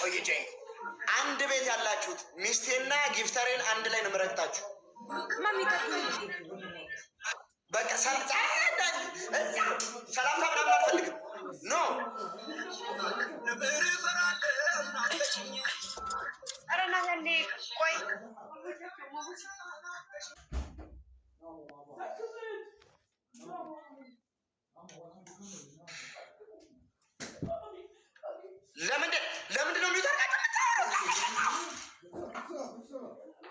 ቆይቼ አንድ ቤት ያላችሁት ሚስቴና ጊፍተሬን አንድ ላይ ነው የምረግጣችሁ። በቃ ሰላምታ ምናምን አልፈልግም። ኖ ቆይ ለምንድን ነው የሚታረጋችሁት?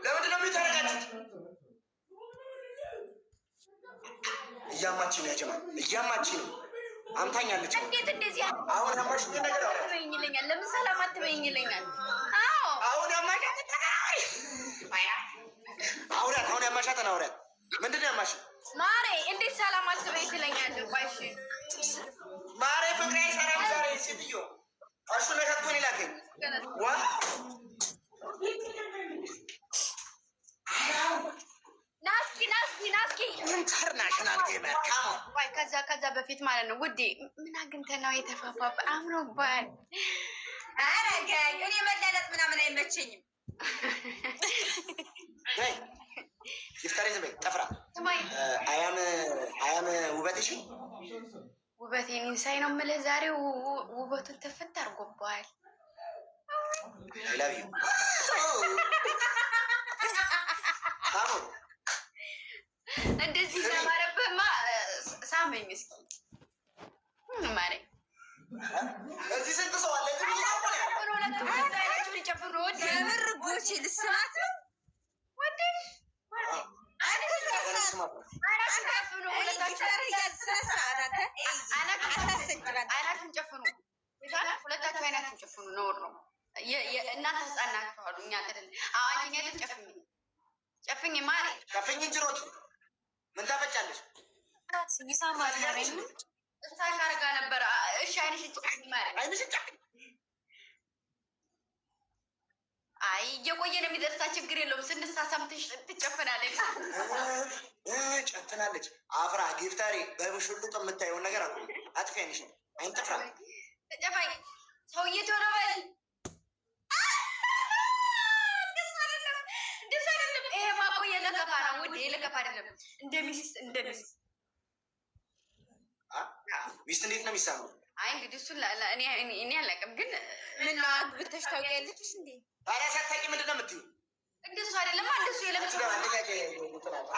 ለምንድን ነው የሚታረጋችሁት? እያማች ነው ያጀማ፣ እያማች ነው አምታኛለች። እንዴት እንደዚህ አሁን ያማሽ ነገር አትበይኝ ይለኛል። ለምን ሰላም አትበይኝ ይለኛል? አሁን ያማሻት አሁን ያማሻትን አውሪያት። ምንድን ነው ያማሽ? ማሬ እንዴት ሰላም አትበይ ትለኛለህ? ባይሽ ማሬ ፍቅሬ ሰላም ዛሬ ሴትዮ እሱ ነካክቶን ይላከኝ ዋ ናስኪ ኢንተርናሽናል ጌመር ወይ ከዛ በፊት ማለት ነው ውዴ፣ ምን አግኝተህ ነው የተፋፋበ? አምሮባል። አረጋ እኔ መላላት ምናምን አይመቸኝም። ይፍታሬ ዝም በይ ጠፍራ አያም ውበትሽ ውበቴን ኢንሳይ ነው የምልህ። ዛሬ ውበቱን ተፈታ አድርጎብሃል። ላቪ እንደዚህ ለማረብህማ ሳመኝ እስኪ ማረኝ። እዚህ ስንት ሰው አለ? የምር ቦቼ ልስማት ነው ወደሽ አይናችሁን ጨፍኑ። ሁለታችሁ አይናችሁን ጨፍኑ። ነውር ነው። እናንተ ህፃን ናችሁ አሉ። እኛ አንቺ ጨፍኝ ማሬ ጨፍኝ እንጂ ሮት ምን ታፈጫለሽ? ይሳማል ማሬ እሳ ካርጋ ነበረ። እሺ አይንሽን ጨፍኝ ማሬ፣ አይንሽን ጨፍኝ። አይ እየቆየ ነው የሚደርሳ። ችግር የለውም። ስንሳሳም ትጨፍናለች። ጨፍናለች። አፍራ ጊፍታሪ በምሽሉቅ የምታየውን ነገር አቁ። አጥፊ አይንሽ ነው። አይን ጥፍራ ተጨፋኝ ሰውዬ ተወረበል። እንደሱ አይደለም። ይሄ ማቆ የለከፋ ነው ውዴ፣ የለከፋ አይደለም። እንደ ሚስት ሚስት እንዴት ነው የሚሳመው? አይ እንግዲህ እሱን እኔ አላውቅም፣ ግን ምን አግብተሽ ታውቂያለሽ እንዴ? ታዲያ ሳታውቂ ምንድን ነው የምትይው? እንደሱ አይደለም። እንደሱ የለከፋ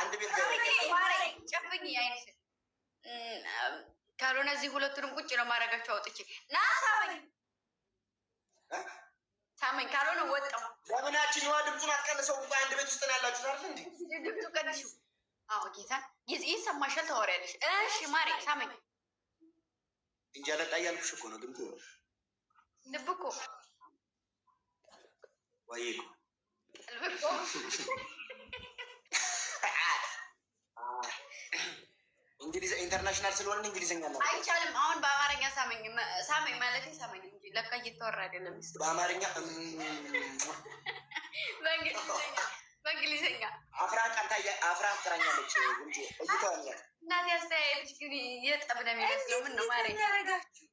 አንድ ቤት ጨፍኝ አይነት ካልሆነ እዚህ ሁለቱንም ቁጭ ነው ማድረጋቸው። አውጥቼ ና ሳመኝ ካልሆነ ወጣው። ለምናችን ይዋ ድምፁን አትቀንሰው። እንኳ አንድ ቤት ውስጥ ነው ያላችሁ አይደል እንዴ? ድምፁ ቀንሹ። አዎ ጌታ ይሰማሻል፣ ታወሪያለሽ። እሺ ማሬ ሳመኝ። እንጃለጣ እያልኩሽ እኮ ነው። ድምፁ ልብ እኮ ወይ ልብ እኮ እንግሊዝ ኢንተርናሽናል ስለሆነ እንግሊዝኛ ነው አይቻልም። አሁን በአማርኛ ሳመኝ ማለት ሳመኝ እንጂ ለካ እየተወራ አይደለም። በአማርኛ በእንግሊዝኛ አፍራ ፍቅረኛለች እንጂ እይተዋኛል። እናቴ አስተያየትሽ ግን የጠብ ነው የሚመስለው። ምን ነው ማርያም ያረጋችሁ?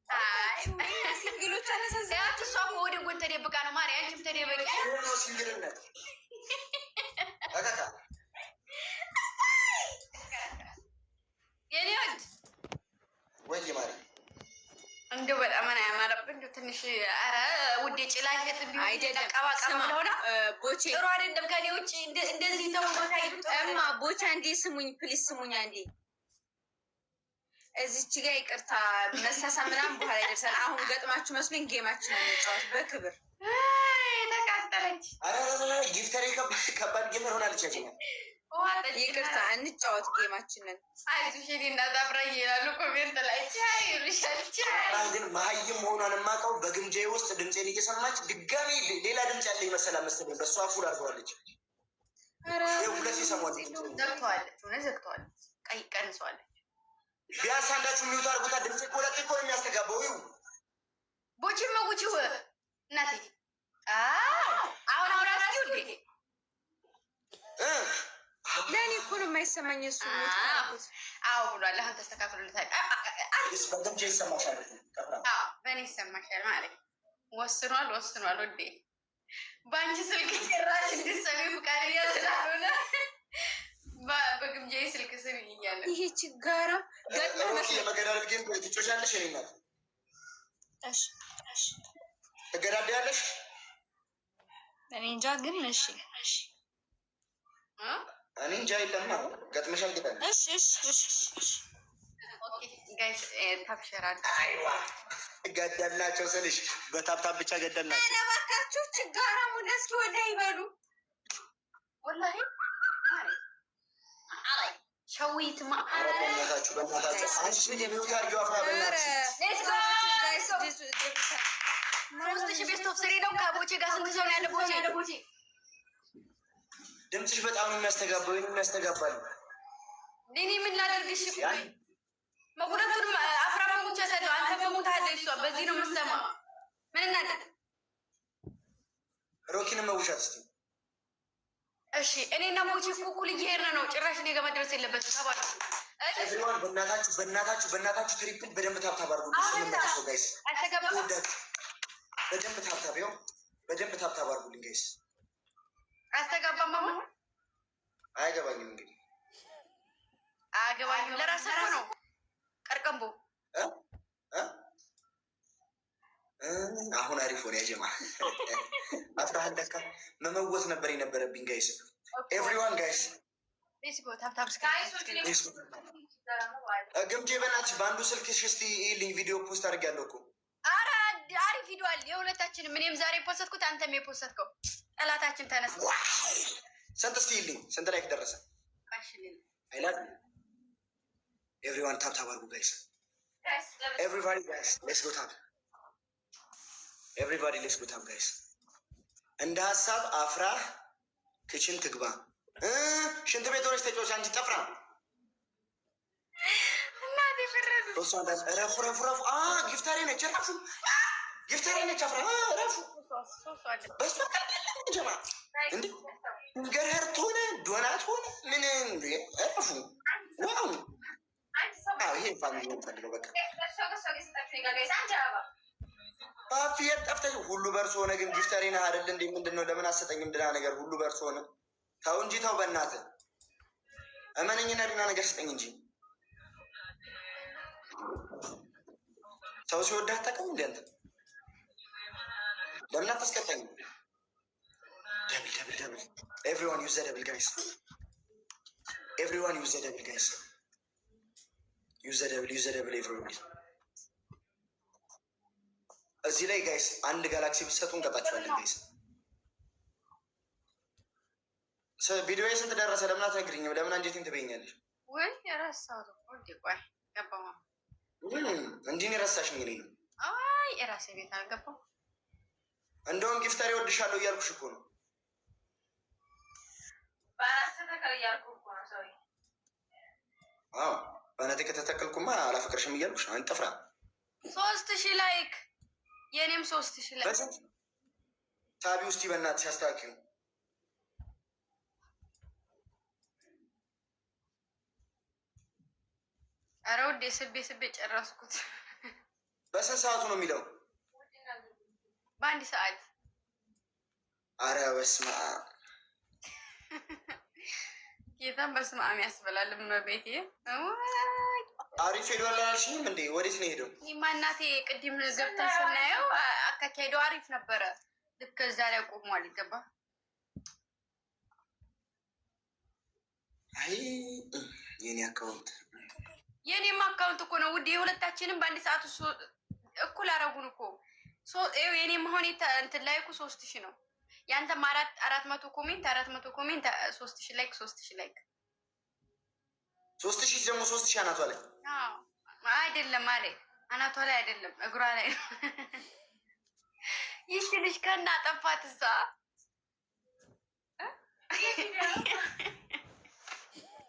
ሲንግሎች አነሳሳያት እሷ ወደ ጎን ተደብቃ ነው ማርያም። አንቺም ተደበቂ ነው ሲንግልነት አካካ የኔ ወድ ወይ ማርያም እንደው በጣም ነው ያማረብኝ። እንደው ትንሽ ኧረ ውዴ ጭላሸት ቢሆን አይደለም ቀባቀባ ሆነ ቦቼ ጥሩ አይደለም። ከኔ ውጭ እንደዚህ ተውቦታ እማ ቦቼ አንዴ ስሙኝ ፕሊስ፣ ስሙኝ አንዴ። እዚች ጋር ይቅርታ መሳሳ ምናምን በኋላ ይደርሳል። አሁን ገጥማችሁ መስሎኝ ጌማችን ነው እንጫወት በክብር። ተቃጠለች። ኧረ ጊፍተሬ ከባድ ጌመር ሆናለች። ይቅርታ እንጫወት ጌማችንን። አይዞሽ የእኔ እናት አብራኝ ይላሉ ኮሜንት ላይ ቻይ ይልሻል። ቻይ ግን መሀይም መሆኗን የማውቀው በግምጃዬ ውስጥ ድምፄን እየሰማች ድጋሜ ሌላ ድምፅ ያለ ይመሰላ መሰለኝ። በእሷ ፉል አድርገዋለች። ሁለት ይሰሟል። ዘግተዋለች፣ ሆነ ዘግተዋለች፣ ቀይ ቀንሰዋለች። ቢያንስ አንዳችሁ የሚውት አድርጉታ። ድምፅ ሁለት እኮ ነው የሚያስተጋባው። ይሁ ቦችን መጉቺው እናቴ አሁን አውራስኪ ውዴ ለእኔ እኮ ነው የማይሰማኝ እሱ። አዎ ብሏል። አሁን ተስተካክሎለታል። በግምጃ ይሰማሻል። በእኔ ይሰማሻል ማለት ወስኗል ወዴ በአንቺ ስልክ ጭራሽ እንድትሰሚ ፍቃደኛ ስላልሆነ በግምጃዬ ስልክ ስም እያለ ይሄ ችጋራ የመገዳደል ጌም ትጮሻለሽ። እኔ ናት ትገዳደያለሽ። እኔ እንጃ ግን እሺ እኔ እንጃ የለማ ገጥመሻል። ጌታ ታብሸራል ገደልናቸው ስልሽ በታብታብ ብቻ ገደልናቸው። እባካችሁ ችጋራ ሙላ እስኪ ወደ ይበሉ ወላሂ ሸዊት በእናታችሁ አንቺ ሚውት አድርጊው። አፍራ ሶስት ሺህ ቤስት ኦፍ ስሪ ነው። ከቦቼ ጋር ስንት ሰው ነው ያለ? ቦቼ ድምፅሽ በጣም ነው የሚያስተጋባው። ወይም የሚያስተጋባል። እኔ ምን ላደርግሽ? መጉደቱንም አፍራ መሞቻ ታለው አንተ መሞት አለ። እሷ በዚህ ነው የምትሰማ። ምን እናደርግ? ሮኪን መውሻት እስቲ እሺ። እኔና ቦቼ እኩል እየሄድን ነው። ጭራሽ እኔ ጋር መድረስ የለበትም። ተባለ ኤቭሪዋን በእናታችሁ ትሪፕል በደንብ ታብታብ አድርጉ። ስምንታቸው ጋይስ በደንብ ታብታብ ይኸው በደንብ ታብታብ አድርጉልኝ ጋይስ። አስተጋባም አሁን አይገባኝም። እንግዲህ አያገባኝም። ለራስህ ነው ቀርቀምቦ አሁን አሪፍ ሆነ። ያጀማ አፍራህን ደካ መመወት ነበር የነበረብኝ ጋይስ። ኤቭሪዋን ጋይስ ግምጄ በእናትሽ በአንዱ ስልክሽ እስቲ ይልኝ ቪዲዮ ፖስት አድርጊያለሁ እኮ። ኧረ አሪፍ ቪዲዮ አለ የሁለታችንም። እኔም ዛሬ የፖስትኩት አንተም የፖስትከው። ጠላታችን ተነሳ። ስንት እስቲ ይልኝ ስንት ላይ ደረሰ? አይላት ኤቭሪዋን ታብታብ አድርጉ ጋይስ። ኤቭሪባዲ ጋይስ ሌትስ ጎ ታብ ኤቭሪባዲ ሌትስ ጎ ታብ ጋይስ። እንደ ሀሳብ አፍራህ ክችን ትግባ። ሽንት ቤት ሆነች ተጫዎች አንቺ ጠፍራ ረፉ ጊፍታሬ ነች። ረፉ ጊፍታሬ ነች። አፍራ ረፉ በስመ አብ ጀማ እንዴ ገርህርት ሆነ ዶናት ሆነ ምን ረፉ ዋው ይሄ ፋሚሊ ፈልገው በቃ ፊየት ጠፍተሽ ሁሉ በእርሶ ሆነ። ግን ጊፍተሬ ነህ አይደል እንዴ? ምንድን ነው ለምን አሰጠኝም? ድና ነገር ሁሉ በእርሶ ሆነ። ተው እንጂ ተው፣ በእናትህ እመነኝና ድና ነገር ስጠኝ እንጂ። ሰው ሲወዳህ አታውቅም እንዴ አንተ? ለምን አታስቀጣኝ? ደብል ኤቭሪዋን ዩዝ ዘ ደብል ጋይስ። ኤቭሪዋን ዩዝ ዘ ደብል ጋይስ። ዩዝ ዘ ደብል ኤቭሪዋን። እዚህ ላይ ጋይስ አንድ ጋላክሲ ብትሰጡ እንቀጣችኋለን ጋይስ። ቪዲዮ ስንት ደረሰ? ለምን አትነግሪኝም? ለምን አንጀቴን ትበይኛለሽ? ወይ የረሳሁት ቆይ ገባሁ። እንዲህ የረሳሽኝ እኔ ነው። አይ የራሴ ቤት አልገባሁም። እንደውም ጊፍተሬ እወድሻለሁ እያልኩሽ እኮ ነው። አዎ በእናትህ ከተተከልኩማ አላፈቅርሽም እያልኩሽ ነው። አንጠፍራ 3000 ላይክ የኔም 3000 ላይክ ታቢ ውስጥ በእናትሽ አስተካክዪው። ኧረ ውዴ ስቤ ጨረስኩት። በስንት ሰዓቱ ነው የሚለው? በአንድ ሰዓት። አረ በስመ አብ ጌታን በስመ አብ ያስበላል። ቤቴ አሪፍ ሄዶ አላልሽኝም እንዴ? ወዴት ነው ሄደው? እኔማ እናቴ ቅድም ገብተን ስናየው አካሄዶ አሪፍ ነበረ። ልክ እዛ ላይ ቆሟል። ይገባ። አይ የኔ አካውንት የኔም አካውንት እኮ ነው ውድ። የሁለታችንም በአንድ ሰዓት እኩል አረጉን እኮ። የኔ መሆን እንትን ላይ እኮ 3000 ነው። ያንተም 400 ኮሜንት 3000 ላይክ 3000 ላይክ 3000 ደግሞ 3000 አናቷ ላይ አይደለም አለ። አናቷ ላይ አይደለም እግሯ ላይ ነው። ይህች ልጅ ከና ጠፋት እዛ።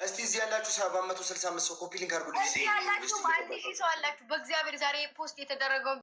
እስቲ እዚህ ያላችሁ 765 ሰው ኮፒ ሊንክ አድርጉልኝ። እዚህ ያላችሁ 1000 ሰው አላችሁ። በእግዚአብሔር ዛሬ ፖስት የተደረገው